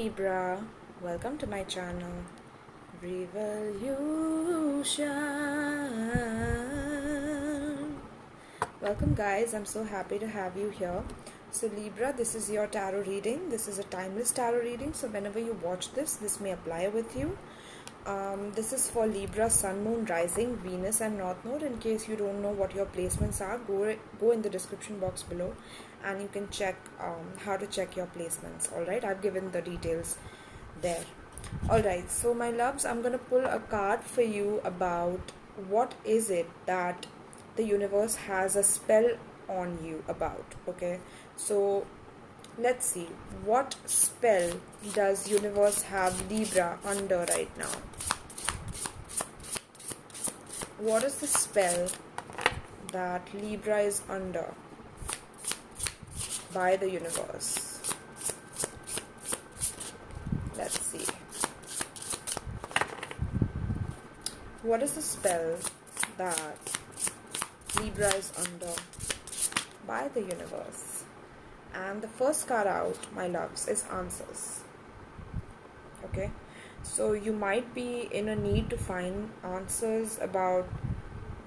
Libra, welcome to my channel Revolution. Welcome guys, I'm so happy to have you here. So Libra, this is your tarot reading. This is a timeless tarot reading, so whenever you watch this may apply with you. This is for Libra, Sun, Moon, Rising, Venus and North Node. In case you don't know what your placements are, go in the description box below and you can check how to check your placements. Alright, I've given the details there. Alright, so my loves, I'm going to pull a card for you about what is it that the universe has a spell on you about. Okay, so let's see, what spell does universe have Libra under right now? What is the spell that Libra is under by the universe? Let's see. What is the spell that Libra is under by the universe? And the first card out, my loves, is answers. Okay, so you might be in a need to find answers about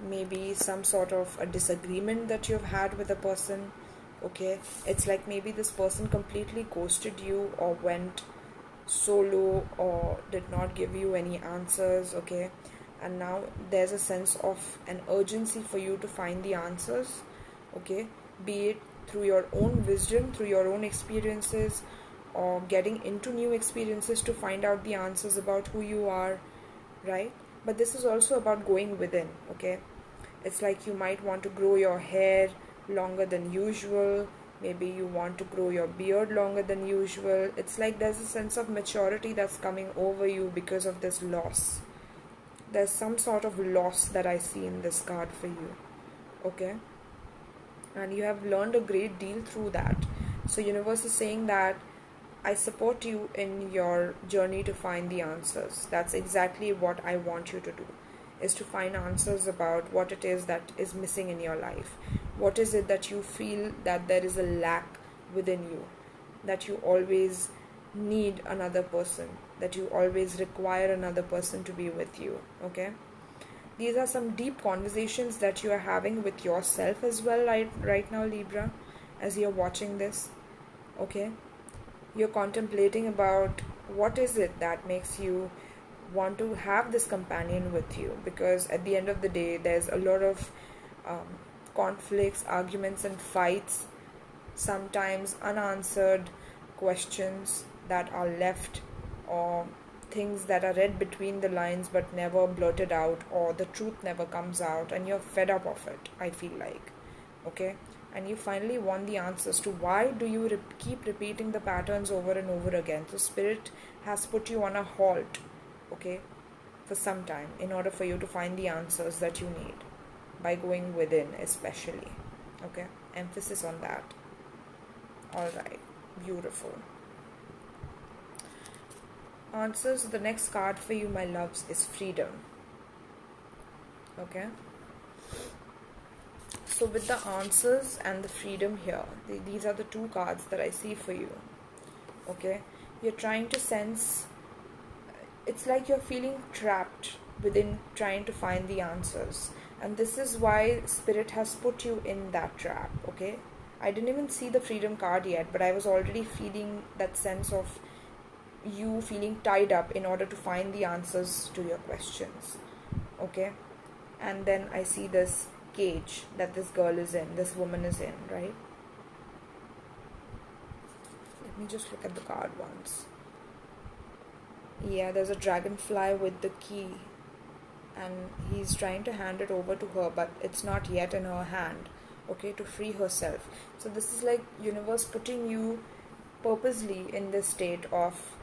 maybe some sort of a disagreement that you've had with a person. Okay, it's like maybe this person completely ghosted you or went solo or did not give you any answers. Okay, and now there's a sense of an urgency for you to find the answers. Okay, be it through your own wisdom, through your own experiences, or getting into new experiences to find out the answers about who you are, right? But this is also about going within. Okay, it's like you might want to grow your hair longer than usual, maybe you want to grow your beard longer than usual. It's like there's a sense of maturity that's coming over you because of this loss. There's some sort of loss that I see in this card for you. Okay, and you have learned a great deal through that. So universe is saying that I support you in your journey to find the answers. That's exactly what I want you to do, is to find answers about what it is that is missing in your life. What is it that you feel that there is a lack within you, that you always need another person, that you always require another person to be with you. Okay, these are some deep conversations that you are having with yourself as well right now, Libra, as you're watching this. Okay, you're contemplating about what is it that makes you want to have this companion with you, because at the end of the day there's a lot of conflicts, arguments and fights, sometimes unanswered questions that are left, or things that are read between the lines but never blurted out, or the truth never comes out, and you're fed up of it, I feel like. Okay, and you finally want the answers to why do you keep repeating the patterns over and over again. So spirit has put you on a halt, okay, for some time, in order for you to find the answers that you need by going within, especially. Okay, emphasis on that. All right, beautiful. Answers. The next card for you, my loves, is freedom. Okay, so with the answers and the freedom here, these are the two cards that I see for you. Okay, you're trying to sense, it's like you're feeling trapped within trying to find the answers, and this is why spirit has put you in that trap. Okay, I didn't even see the freedom card yet, but I was already feeling that sense of you feeling tied up in order to find the answers to your questions. Okay, and then I see this cage that this girl is in, this woman is in, right? Let me just look at the card once. Yeah, there's a dragonfly with the key, and he's trying to hand it over to her, but it's not yet in her hand. Okay, to free herself. So this is like universe putting you purposely in this state of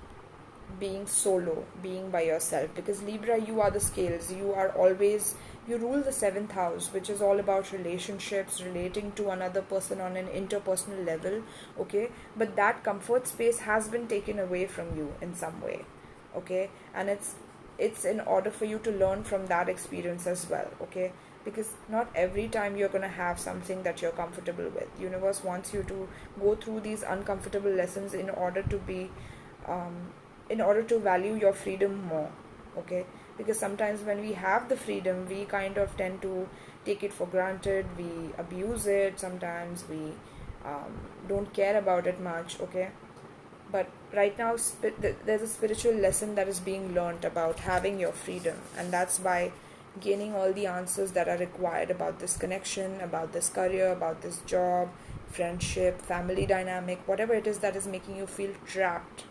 being solo, being by yourself, because Libra, you are the scales. You are always, you rule the 7th house, which is all about relationships, relating to another person on an interpersonal level. Okay, but that comfort space has been taken away from you in some way. Okay, and it's in order for you to learn from that experience as well. Okay, because not every time you're going to have something that you're comfortable with. Universe wants you to go through these uncomfortable lessons in order to be in order to value your freedom more. Okay, because sometimes when we have the freedom, we kind of tend to take it for granted, we abuse it, sometimes we don't care about it much. Okay, but right now there's a spiritual lesson that is being learned about having your freedom, and that's by gaining all the answers that are required about this connection, about this career, about this job, friendship, family dynamic, whatever it is that is making you feel trapped,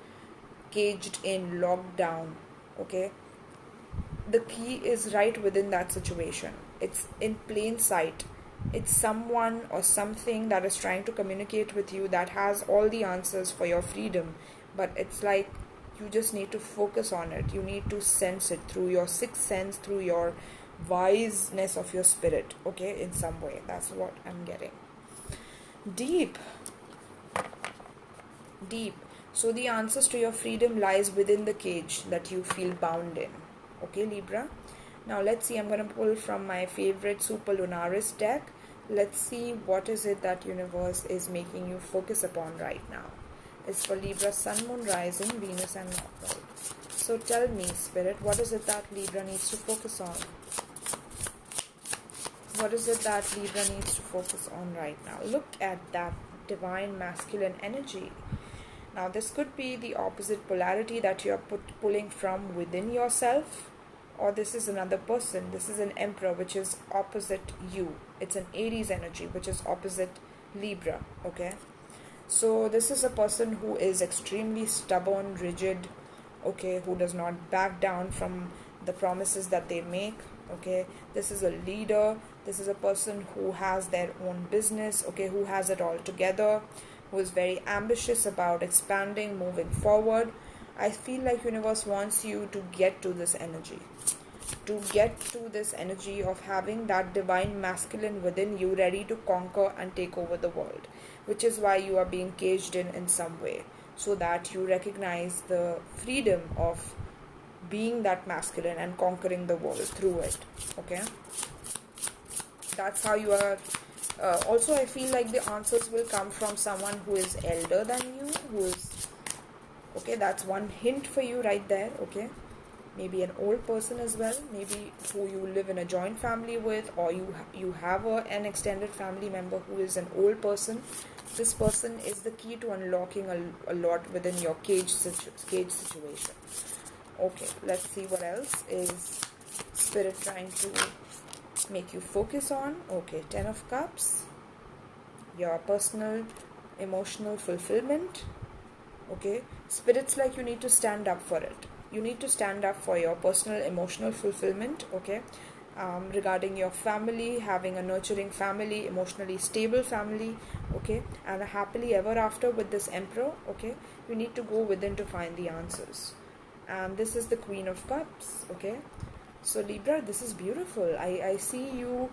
caged in, locked down. Okay, the key is right within that situation. It's in plain sight. It's someone or something that is trying to communicate with you that has all the answers for your freedom. But it's like you just need to focus on it. You need to sense it through your sixth sense, through your wiseness of your spirit. Okay, in some way. That's what I'm getting. Deep. Deep. So the answers to your freedom lies within the cage that you feel bound in. Okay, Libra. Now let's see, I'm going to pull from my favorite Super Lunaris deck. Let's see what is it that universe is making you focus upon right now. It's for Libra, Sun, Moon, Rising, Venus and North Node. So tell me, Spirit, what is it that Libra needs to focus on? What is it that Libra needs to focus on right now? Look at that divine masculine energy. Now this could be the opposite polarity that you're pulling from within yourself, or this is another person. This is an Emperor, which is opposite you. It's an Aries energy, which is opposite Libra. Okay, so this is a person who is extremely stubborn, rigid, okay, who does not back down from the promises that they make. Okay, this is a leader. This is a person who has their own business, okay, who has it all together, who is very ambitious about expanding, moving forward. I feel like universe wants you to get to this energy. To get to this energy of having that divine masculine within you, ready to conquer and take over the world. Which is why you are being caged in some way. So that you recognize the freedom of being that masculine and conquering the world through it. Okay, that's how you are. Also, I feel like the answers will come from someone who is elder than you, who is, okay, that's one hint for you right there. Okay, maybe an old person as well, maybe who you live in a joint family with, or you have an extended family member who is an old person. This person is the key to unlocking a lot within your cage situation. Okay, let's see what else is Spirit trying to make you focus on. Okay, 10 of Cups, your personal emotional fulfillment. Okay, Spirit's like you need to stand up for it. You need to stand up for your personal emotional fulfillment. Okay, regarding your family, having a nurturing family, emotionally stable family. Okay, and a happily ever after with this Emperor. Okay, you need to go within to find the answers. And this is the Queen of Cups. Okay, so Libra, this is beautiful. I see you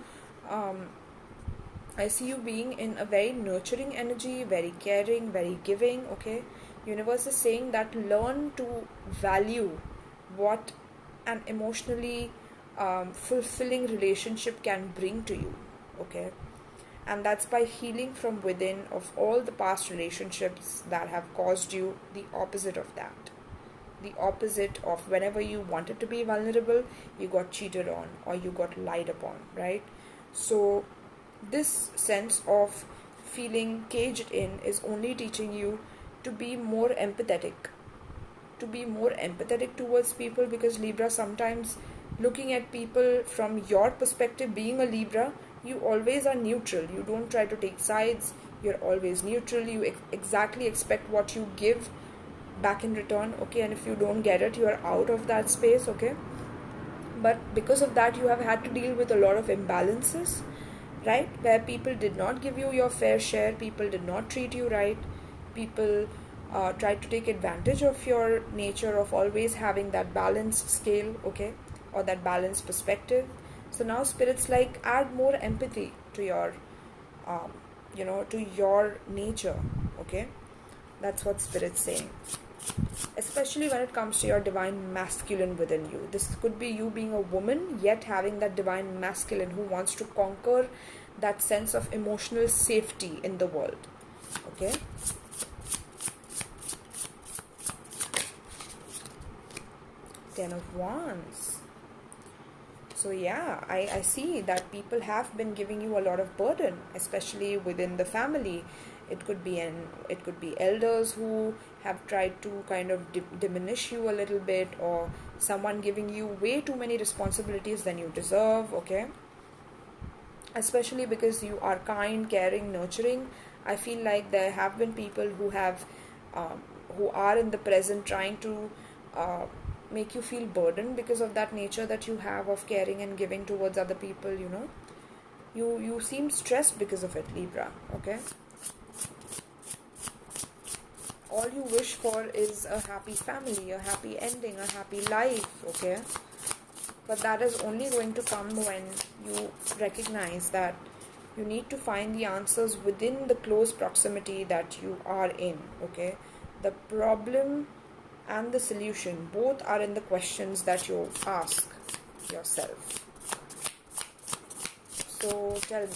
I see you being in a very nurturing energy, very caring, very giving. Okay, universe is saying that learn to value what an emotionally fulfilling relationship can bring to you. Okay, and that's by healing from within of all the past relationships that have caused you the opposite of that. The opposite of whenever you wanted to be vulnerable, you got cheated on or you got lied upon, right? So this sense of feeling caged in is only teaching you to be more empathetic, towards people, because Libra, sometimes looking at people from your perspective, being a Libra, you always are neutral. You don't try to take sides. You're always neutral. You exactly expect what you give back in return. Okay, and if you don't get it, you are out of that space. Okay, but because of that, you have had to deal with a lot of imbalances, right, where people did not give you your fair share, people did not treat you right, people tried to take advantage of your nature of always having that balanced scale. Okay, or that balanced perspective. So now Spirit's like, add more empathy to your to your nature. Okay, that's what Spirit's saying, especially when it comes to your divine masculine within you. This could be you being a woman yet having that divine masculine who wants to conquer that sense of emotional safety in the world. Okay, Ten of Wands. So yeah, I see that people have been giving you a lot of burden, especially within the family. It could be elders who have tried to kind of diminish you a little bit, or someone giving you way too many responsibilities than you deserve, okay? Especially because you are kind, caring, nurturing. I feel like there have been people who are in the present trying to uh, make you feel burdened because of that nature that you have of caring and giving towards other people. You seem stressed because of it, Libra. Okay, all you wish for is a happy family, a happy ending, a happy life. Okay, but that is only going to come when you recognize that you need to find the answers within the close proximity that you are in. Okay, the problem and the solution both are in the questions that you ask yourself. So tell me,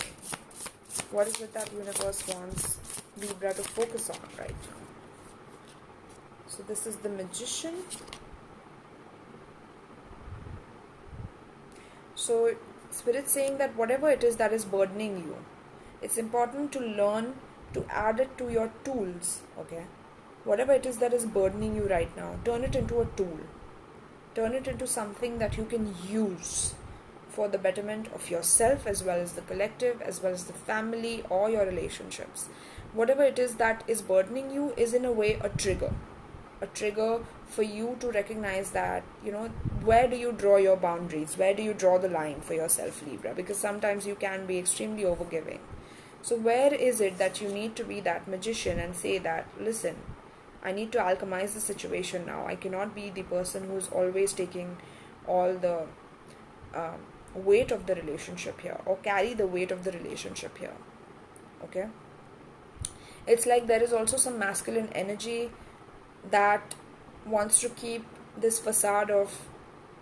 what is it that universe wants Libra to focus on right now? So this is the Magician. So Spirit's saying that whatever it is that is burdening you, it's important to learn to add it to your tools. Okay, whatever it is that is burdening you right now, turn it into a tool. Turn it into something that you can use for the betterment of yourself, as well as the collective, as well as the family or your relationships. Whatever it is that is burdening you is in a way a trigger. A trigger for you to recognize that, where do you draw your boundaries? Where do you draw the line for yourself, Libra? Because sometimes you can be extremely overgiving. So where is it that you need to be that magician and say that, listen, I need to alchemize the situation now. I cannot be the person who's always taking all the weight of the relationship here, or carry the weight of the relationship here. Okay? It's like there is also some masculine energy that wants to keep this facade of,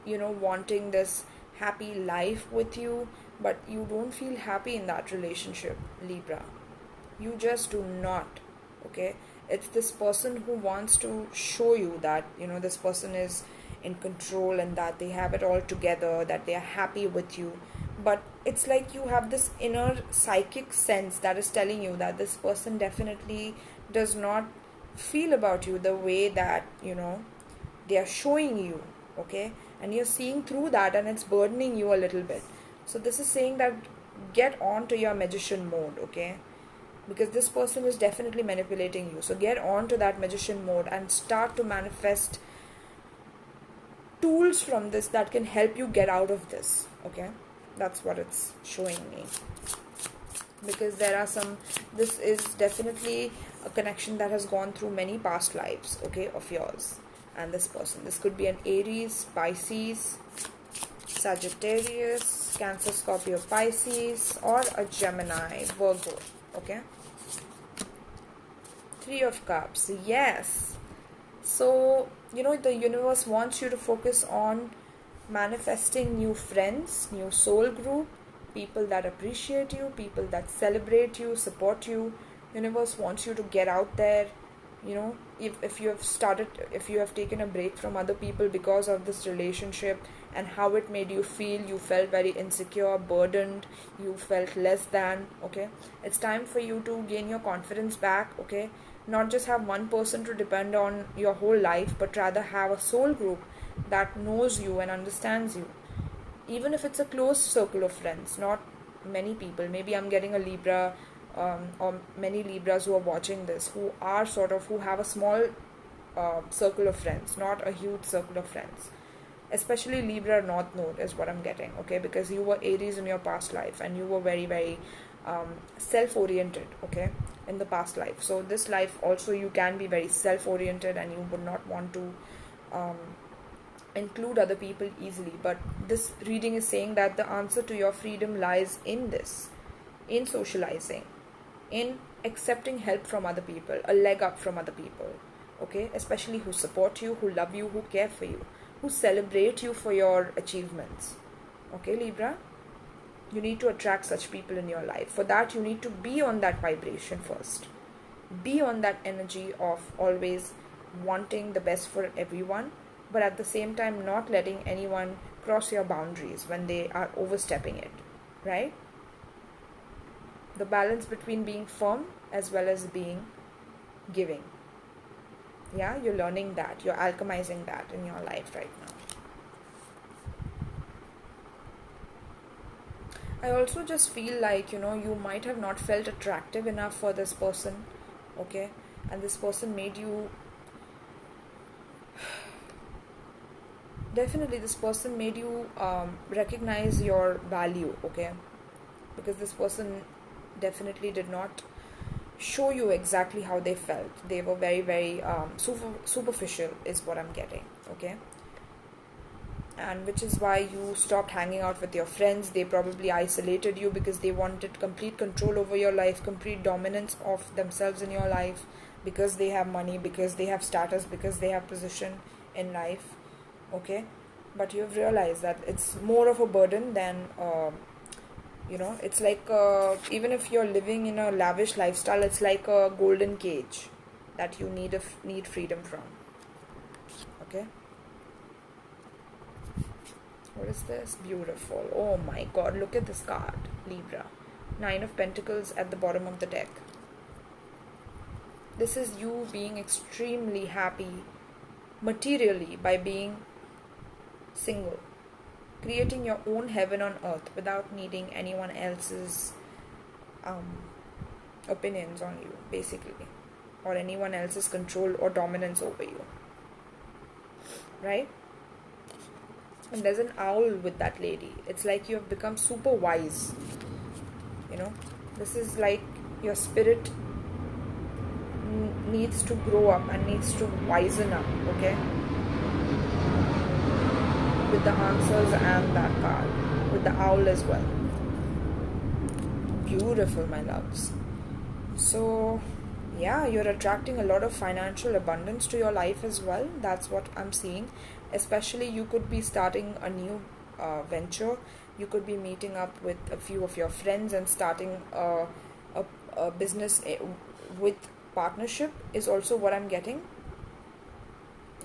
wanting this happy life with you, but you don't feel happy in that relationship, Libra. You just do not. Okay? It's this person who wants to show you that, this person is in control and that they have it all together, that they are happy with you. But it's like you have this inner psychic sense that is telling you that this person definitely does not feel about you the way that, they are showing you. Okay, and you're seeing through that, and it's burdening you a little bit. So this is saying that get on to your magician mode. Okay, because this person is definitely manipulating you. So get on to that magician mode and start to manifest tools from this that can help you get out of this. Okay, that's what it's showing me. Because this is definitely a connection that has gone through many past lives, okay, of yours and this person. This could be an Aries, Pisces, Sagittarius, Cancer, Scorpio, Pisces, or a Gemini, Virgo. Okay, Three of Cups. Yes. So the universe wants you to focus on manifesting new friends, new soul group, people that appreciate you, people that celebrate you, support you. Universe wants you to get out there. If you have taken a break from other people because of this relationship and how it made you feel, you felt very insecure, burdened, you felt less than. Okay, it's time for you to gain your confidence back. Okay, not just have one person to depend on your whole life, but rather have a soul group that knows you and understands you. Even if it's a close circle of friends, not many people. Maybe I'm getting a Libra, or many Libras who are watching this, who have a small circle of friends, not a huge circle of friends. Especially Libra North Node is what I'm getting, okay? Because you were Aries in your past life and you were very, very self-oriented, okay, in the past life. So this life also you can be very self-oriented and you would not want to include other people easily. But this reading is saying that the answer to your freedom lies in this, in socializing, in accepting help from other people, a leg up from other people, okay, especially who support you, who love you, who care for you, who celebrate you for your achievements. Okay, Libra, you need to attract such people in your life. For that, you need to be on that vibration first. Be on that energy of always wanting the best for everyone, but at the same time not letting anyone cross your boundaries when they are overstepping it, right? The balance between being firm as well as being giving. Yeah, you're learning that, you're alchemizing that in your life right now. I also just feel like, you might have not felt attractive enough for this person, okay? And this person made you, definitely this person made you recognize your value, okay? Because this person definitely did not show you exactly how they felt. They were very, very superficial is what I'm getting, okay? And which is why you stopped hanging out with your friends. They probably isolated you because they wanted complete control over your life, complete dominance of themselves in your life, because they have money, because they have status, because they have position in life, okay? But you've realized that it's more of a burden than it's like even if you're living in a lavish lifestyle, it's like a golden cage that you need freedom from, okay? What is this? Beautiful. Oh my god, look at this card, Libra. 9 of Pentacles at the bottom of the deck. This is you being extremely happy materially by being single. Creating your own heaven on earth without needing anyone else's opinions on you, basically. Or anyone else's control or dominance over you. Right? And there's an owl with that lady. It's like you have become super wise. This is like your spirit needs to grow up and needs to wisen up, okay? With the answers and that card. With the owl as well. Beautiful, my loves. So, yeah, you're attracting a lot of financial abundance to your life as well. That's what I'm seeing. Especially you could be starting a new venture. You could be meeting up with a few of your friends and starting a business with partnership is also what I'm getting.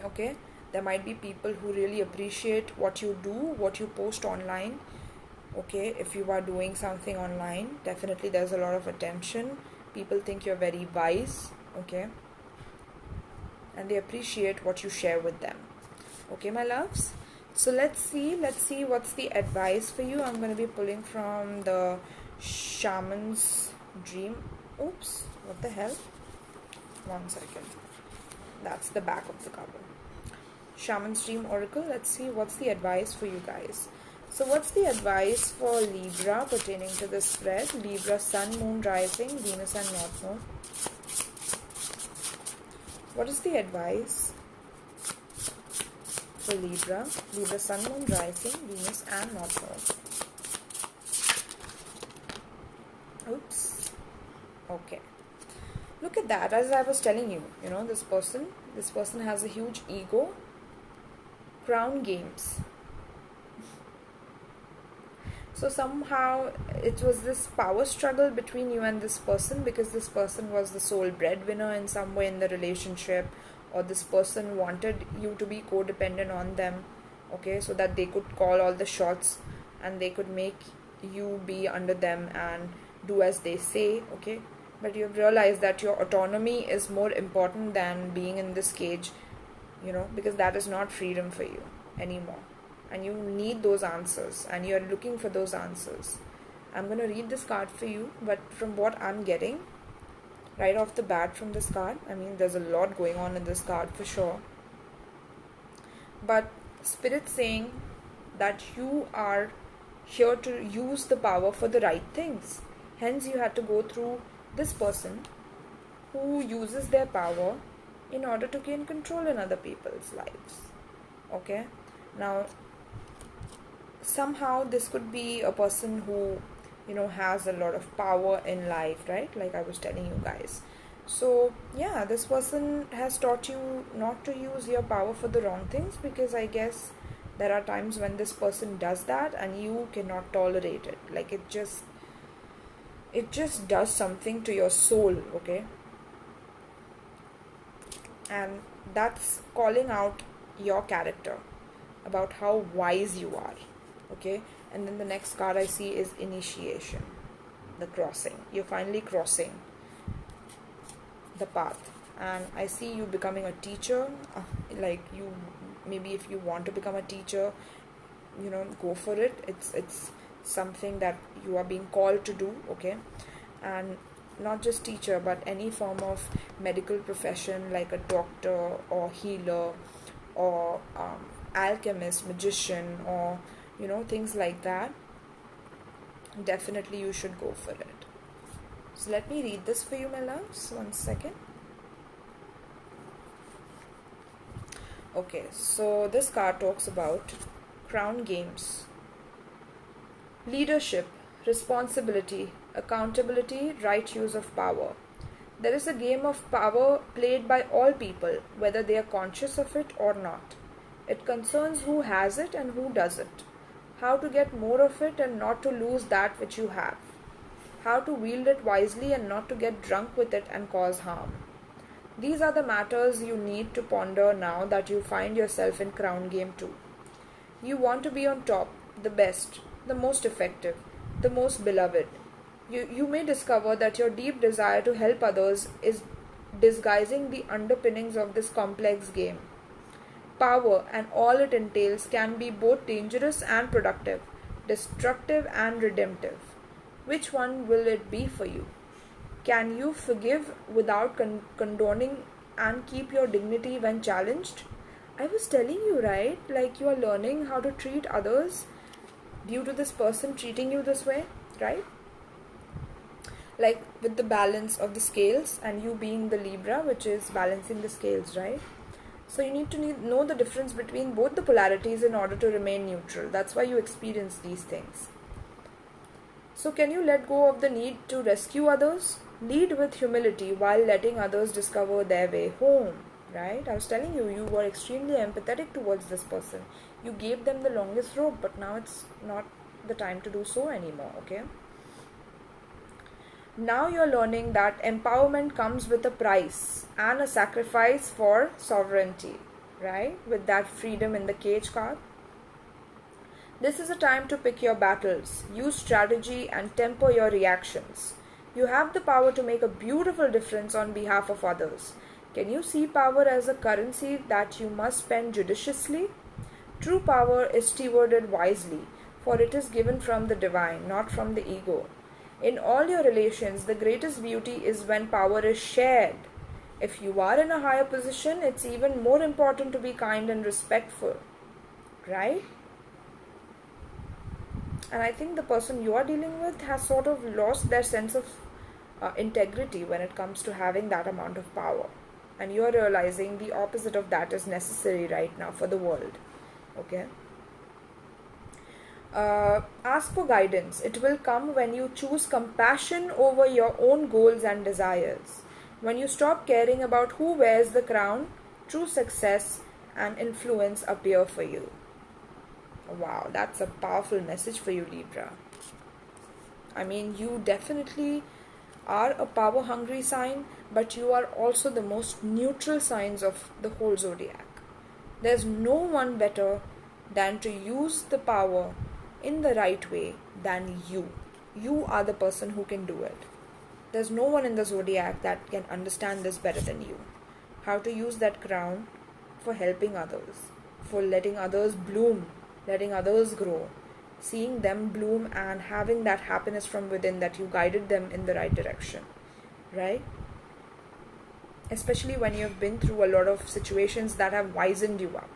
Okay, there might be people who really appreciate what you do, what you post online. Okay, if you are doing something online, definitely there's a lot of attention. People think you're very wise, okay, and they appreciate what you share with them. Okay, my loves. So let's see what's the advice for you. I'm going to be pulling from the Shaman's Dream. Oops, what the hell? 1 second. That's the back of the cover. Shaman's Dream Oracle. Let's see what's the advice for you guys. So what's the advice for Libra pertaining to the spread? Libra Sun, Moon, Rising, Venus and North Node. What is the advice for Libra? Libra Sun, Moon, Rising, Venus and North Node. Oops. Okay. Look at that. As I was telling you, this person has a huge ego. Crown games. So somehow it was this power struggle between you and this person, because this person was the sole breadwinner in some way in the relationship, or this person wanted you to be codependent on them, okay, so that they could call all the shots and they could make you be under them and do as they say, okay. But you've realized that your autonomy is more important than being in this cage, because that is not freedom for you anymore. And you need those answers, and you're looking for those answers. I'm going to read this card for you, but from what I'm getting right off the bat from this card, there's a lot going on in this card for sure. But Spirit saying that you are here to use the power for the right things. Hence, you had to go through this person who uses their power in order to gain control in other people's lives. Okay? Now, somehow this could be a person who has a lot of power in life, right? Like I was telling you guys. So yeah, this person has taught you not to use your power for the wrong things, because I guess there are times when this person does that and you cannot tolerate it. Like it just does something to your soul, okay? And that's calling out your character, about how wise you are. Okay, and then the next card I see is initiation, the crossing. You're finally crossing the path, and I see you becoming a teacher. Like, you, maybe if you want to become a teacher, go for it. It's something that you are being called to do. Okay, and not just teacher, but any form of medical profession, like a doctor or healer or alchemist, magician, or things like that. Definitely you should go for it. So let me read this for you, my loves. 1 second. Okay, so this card talks about crown games. Leadership, responsibility, accountability, right use of power. There is a game of power played by all people, whether they are conscious of it or not. It concerns who has it and who doesn't. How to get more of it and not to lose that which you have. How to wield it wisely and not to get drunk with it and cause harm. These are the matters you need to ponder now that you find yourself in Crown Game 2. You want to be on top, the best, the most effective, the most beloved. You may discover that your deep desire to help others is disguising the underpinnings of this complex game. Power and all it entails can be both dangerous and productive, destructive and redemptive. Which one will it be for you? Can you forgive without condoning and keep your dignity when challenged? I was telling you, right? Like, you are learning how to treat others due to this person treating you this way, right? Like with the balance of the scales, and you being the Libra, which is balancing the scales, right? So you need to know the difference between both the polarities in order to remain neutral. That's why you experience these things. So can you let go of the need to rescue others? Lead with humility while letting others discover their way home, right? I was telling you, you were extremely empathetic towards this person. You gave them the longest rope, but now it's not the time to do so anymore, okay? Now you're learning that empowerment comes with a price and a sacrifice for sovereignty, right? With that freedom in the cage card. This is a time to pick your battles, use strategy and temper your reactions. You have the power to make a beautiful difference on behalf of others. Can you see power as a currency that you must spend judiciously? True power is stewarded wisely, for it is given from the divine, not from the ego. In all your relations, the greatest beauty is when power is shared. If you are in a higher position, it's even more important to be kind and respectful, right? And I think the person you are dealing with has sort of lost their sense of integrity when it comes to having that amount of power. And you are realizing the opposite of that is necessary right now for the world. Okay? Ask for guidance. It will come when you choose compassion over your own goals and desires. When you stop caring about who wears the crown, true success and influence appear for you. Wow, that's a powerful message for you, Libra. I mean, you definitely are a power-hungry sign, but you are also the most neutral signs of the whole zodiac. There's no one better than to use the power in the right way than you. You are the person who can do it. There's no one in the zodiac that can understand this better than you. How to use that crown for helping others, for letting others bloom, letting others grow, seeing them bloom and having that happiness from within that you guided them in the right direction, right? Especially when you've been through a lot of situations that have wizened you up,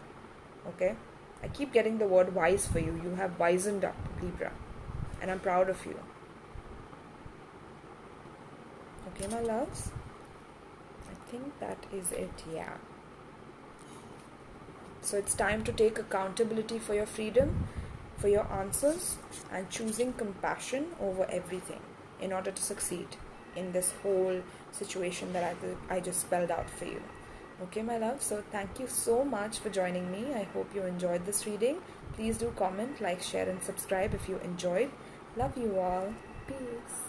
okay? I keep getting the word wise for you. You have wizened up, Libra, and I'm proud of you. Okay, my loves? I think that is it, yeah. So it's time to take accountability for your freedom, for your answers, and choosing compassion over everything in order to succeed in this whole situation that I just spelled out for you. Okay, my love, so thank you so much for joining me. I hope you enjoyed this reading. Please do comment, like, share, and subscribe if you enjoyed. Love you all. Peace.